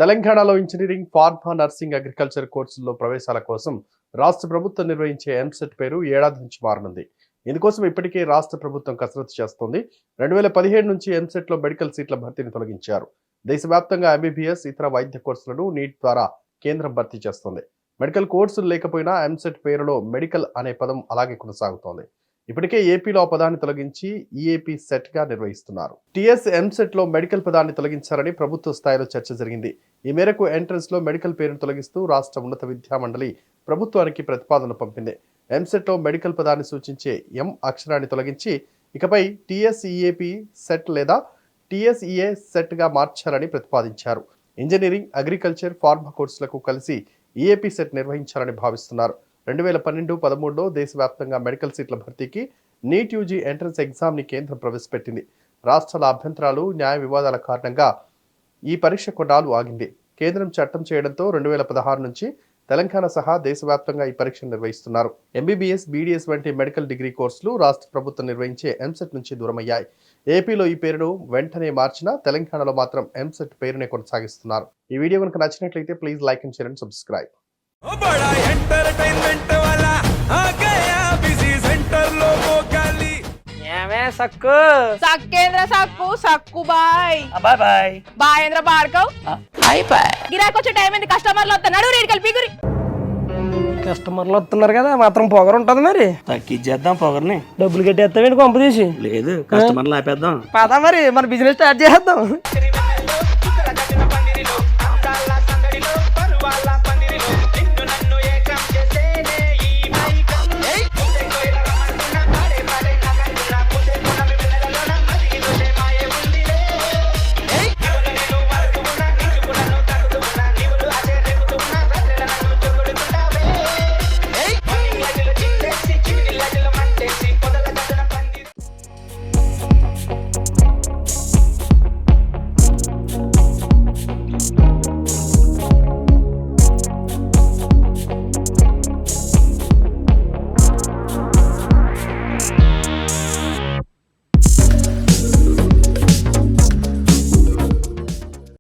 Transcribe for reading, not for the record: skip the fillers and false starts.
తెలంగాణలో engineering, pharma, nursing, agriculture కోర్సుల్లో ప్రవేశాల కోసం రాష్ట్ర ప్రభుత్వం నిర్వహించే ఎంసెట్ పేరు ఏడాది నుంచి మారనుంది. ఇందుకోసం ఇప్పటికే రాష్ట్ర ప్రభుత్వం కసరత్తు చేస్తోంది. 2017 నుంచి ఎంసెట్లో మెడికల్ సీట్ల భర్తీని తొలగించారు. దేశవ్యాప్తంగా ఎంబీబీఎస్, ఇతర వైద్య కోర్సులను నీట్ ద్వారా కేంద్రం భర్తీ చేస్తోంది. మెడికల్ కోర్సులు లేకపోయినా ఎంసెట్ పేరులో మెడికల్ అనే పదం అలాగే కొనసాగుతోంది. ఇప్పటికే ఏపీలో ఆ పదాన్ని తొలగించి ఈఏపీ సెట్ గా నిర్వహిస్తున్నారు. టీఎస్ ఎంసెట్ లో మెడికల్ పదాన్ని తొలగించాలని ప్రభుత్వ స్థాయిలో చర్చ జరిగింది. ఈ మేరకు ఎంట్రన్స్ లో మెడికల్ పేరును తొలగిస్తూ రాష్ట్ర ఉన్నత విద్యా మండలి ప్రభుత్వానికి ప్రతిపాదన పంపింది. ఎంసెట్ లో మెడికల్ పదాన్ని సూచించే ఎం అక్షరాన్ని తొలగించి ఇకపై టీఎస్ఈఏపీ సెట్ లేదా టీఎస్ఈఏ సెట్ గా మార్చాలని ప్రతిపాదించారు. ఇంజనీరింగ్, అగ్రికల్చర్, ఫార్మా కోర్సులకు కలిసి ఈఏపీ సెట్ నిర్వహించాలని భావిస్తున్నారు. 2012-13లో దేశవ్యాప్తంగా మెడికల్ సీట్ల భర్తీకి నీట్ యూజీ ఎంట్రన్స్ ఎగ్జామ్ ని కేంద్రం ప్రవేశపెట్టింది. రాష్ట్రాల అభ్యంతరాలు, న్యాయ వివాదాల కారణంగా ఈ పరీక్ష కొన్నాళ్ళు ఆగింది. కేంద్రం చట్టం చేయడంతో 2016 నుంచి తెలంగాణ సహా దేశవ్యాప్తంగా ఈ పరీక్షను నిర్వహిస్తున్నారు. ఎంబీబీఎస్, బీడీఎస్ వంటి మెడికల్ డిగ్రీ కోర్సులు రాష్ట్ర ప్రభుత్వం నిర్వహించే ఎంసెట్ నుంచి దూరమయ్యాయి. ఏపీలో ఈ పేరును వెంటనే మార్చినా తెలంగాణలో మాత్రం ఎంసెట్ పేరునే కొనసాగిస్తున్నారు. ఈ వీడియో కనుక నచ్చినట్లయితే please like and share and subscribe. बड़ा एंटरटेनमेंट वाला आ गया बिजी सेंटर लोगों का ली ఏమే సక్కు సక్కేంద్ర సక్కు సక్కు బాయ్ బాయ్ బాయ్ బాయేంద్ర భార్గవ్ హాయ్ బాయ్ గిరాకి వచ్చే టైం ఏంది? కస్టమర్లు వస్తున్నాడు, రేడికల్ పీగురి. కస్టమర్లు వస్తున్నారు కదా, మాత్రం పొగరు ఉంటది మరి. తగ్గించేద్దాం పొగర్ని. డబ్బులు కట్టేస్తావేంటి కొంప తీసి? లేదు, కస్టమర్లు ఆపేద్దాం. పదా మరి మన బిజినెస్ స్టార్ట్ చేద్దాం.